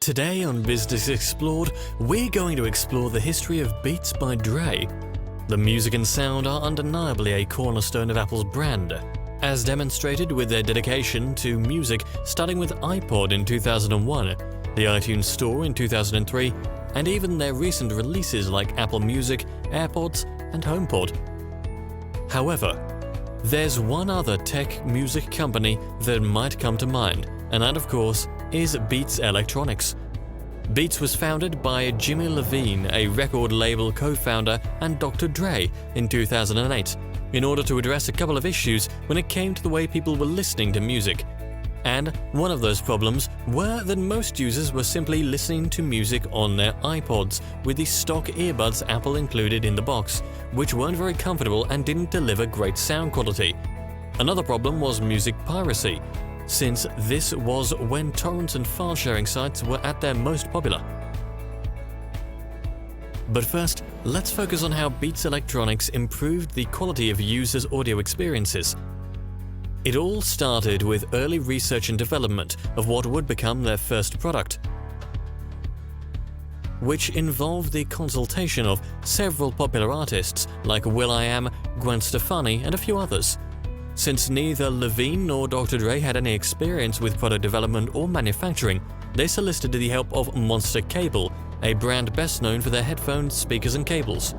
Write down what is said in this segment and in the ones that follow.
Today on Business Explored, we're going to explore the history of Beats by Dre. The music and sound are undeniably a cornerstone of Apple's brand, as demonstrated with their dedication to music starting with iPod in 2001, the iTunes Store in 2003, and even their recent releases like Apple Music, AirPods, and HomePod. However, there's one other tech music company that might come to mind, and that of course is Beats Electronics. Beats was founded by Jimmy Lovine, a record label co-founder, and Dr. Dre in 2008, in order to address a couple of issues when it came to the way people were listening to music. And one of those problems were that most users were simply listening to music on their iPods with the stock earbuds Apple included in the box, which weren't very comfortable and didn't deliver great sound quality. Another problem was music piracy, since this was when torrents and file-sharing sites were at their most popular. But first, let's focus on how Beats Electronics improved the quality of users' audio experiences. It all started with early research and development of what would become their first product, which involved the consultation of several popular artists like will.i.am, Gwen Stefani, and a few others. Since neither Lovine nor Dr. Dre had any experience with product development or manufacturing, they solicited the help of Monster Cable, a brand best known for their headphones, speakers, and cables.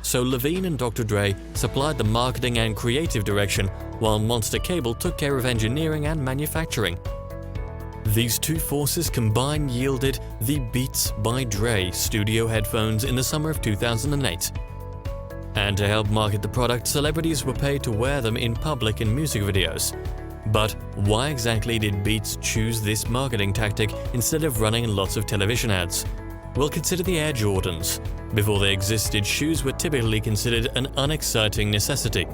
So Lovine and Dr. Dre supplied the marketing and creative direction, while Monster Cable took care of engineering and manufacturing. These two forces combined yielded the Beats by Dre studio headphones in the summer of 2008. And to help market the product, celebrities were paid to wear them in public in music videos. But why exactly did Beats choose this marketing tactic instead of running lots of television ads? Well, consider the Air Jordans. Before they existed, shoes were typically considered an unexciting necessity.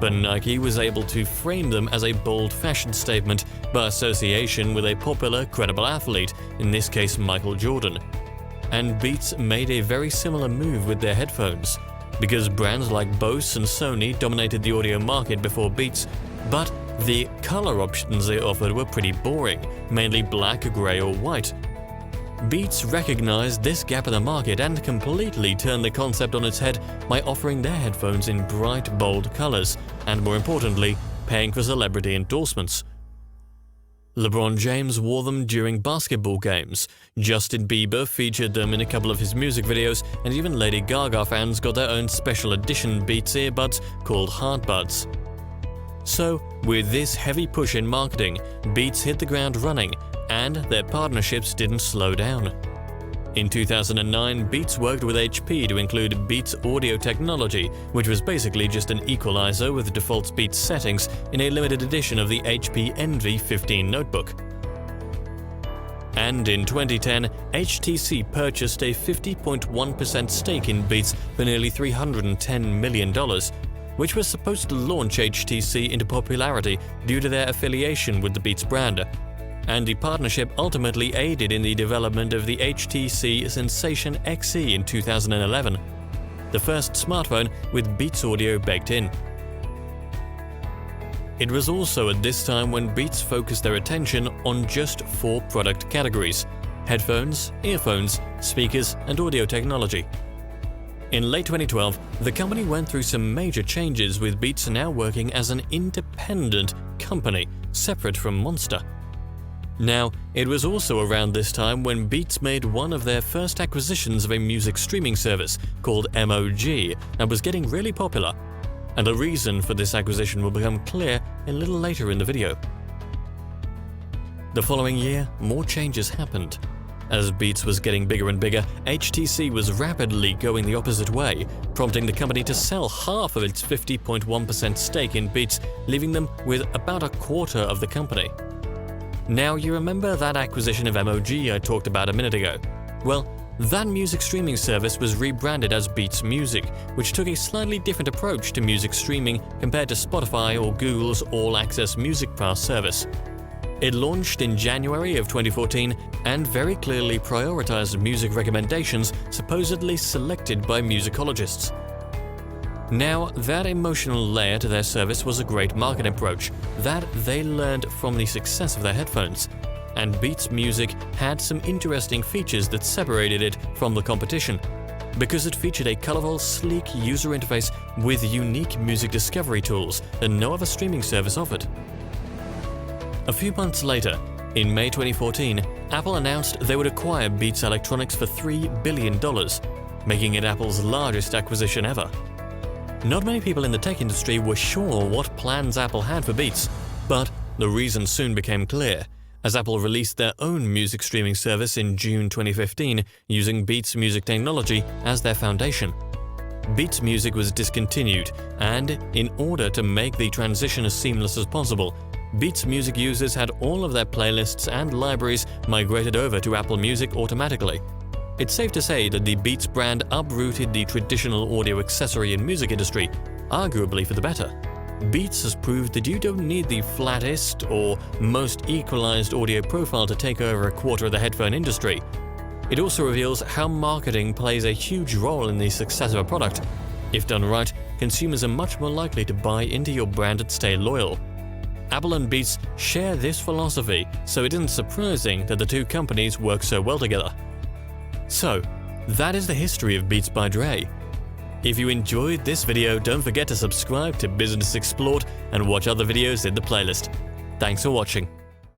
But Nike was able to frame them as a bold fashion statement by association with a popular, credible athlete, in this case Michael Jordan. And Beats made a very similar move with their headphones, because brands like Bose and Sony dominated the audio market before Beats, but the color options they offered were pretty boring, mainly black, gray, or white. Beats recognized this gap in the market and completely turned the concept on its head by offering their headphones in bright, bold colors, and more importantly, paying for celebrity endorsements. LeBron James wore them during basketball games, Justin Bieber featured them in a couple of his music videos, and even Lady Gaga fans got their own special edition Beats earbuds called Heartbuds. So, with this heavy push in marketing, Beats hit the ground running, and their partnerships didn't slow down. In 2009, Beats worked with HP to include Beats Audio Technology, which was basically just an equalizer with default Beats settings in a limited edition of the HP Envy 15 notebook. And in 2010, HTC purchased a 50.1% stake in Beats for nearly $310 million, which was supposed to launch HTC into popularity due to their affiliation with the Beats brand. And the partnership ultimately aided in the development of the HTC Sensation XE in 2011, the first smartphone with Beats audio baked in. It was also at this time when Beats focused their attention on just 4 product categories: headphones, earphones, speakers, and audio technology. In late 2012, the company went through some major changes, with Beats now working as an independent company, separate from Monster. Now, it was also around this time when Beats made one of their first acquisitions of a music streaming service called MOG that was getting really popular. And the reason for this acquisition will become clear a little later in the video. The following year, more changes happened. As Beats was getting bigger and bigger, HTC was rapidly going the opposite way, prompting the company to sell half of its 50.1% stake in Beats, leaving them with about a quarter of the company. Now, you remember that acquisition of MOG I talked about a minute ago? Well, that music streaming service was rebranded as Beats Music, which took a slightly different approach to music streaming compared to Spotify or Google's all-access Music Pass service. It launched in January of 2014 and very clearly prioritized music recommendations supposedly selected by musicologists. Now, that emotional layer to their service was a great marketing approach that they learned from the success of their headphones. and Beats Music had some interesting features that separated it from the competition, because it featured a colorful, sleek user interface with unique music discovery tools that no other streaming service offered. A few months later, in May 2014, Apple announced they would acquire Beats Electronics for $3 billion, making it Apple's largest acquisition ever. Not many people in the tech industry were sure what plans Apple had for Beats, but the reason soon became clear, as Apple released their own music streaming service in June 2015 using Beats Music technology as their foundation. Beats Music was discontinued, and in order to make the transition as seamless as possible, Beats Music users had all of their playlists and libraries migrated over to Apple Music automatically. It's safe to say that the Beats brand uprooted the traditional audio accessory and music industry, arguably for the better. Beats has proved that you don't need the flattest or most equalized audio profile to take over a quarter of the headphone industry. It also reveals how marketing plays a huge role in the success of a product. If done right, consumers are much more likely to buy into your brand and stay loyal. Apple and Beats share this philosophy, so it isn't surprising that the two companies work so well together. So, that is the history of Beats by Dre. If you enjoyed this video, don't forget to subscribe to Business Explored and watch other videos in the playlist. Thanks for watching.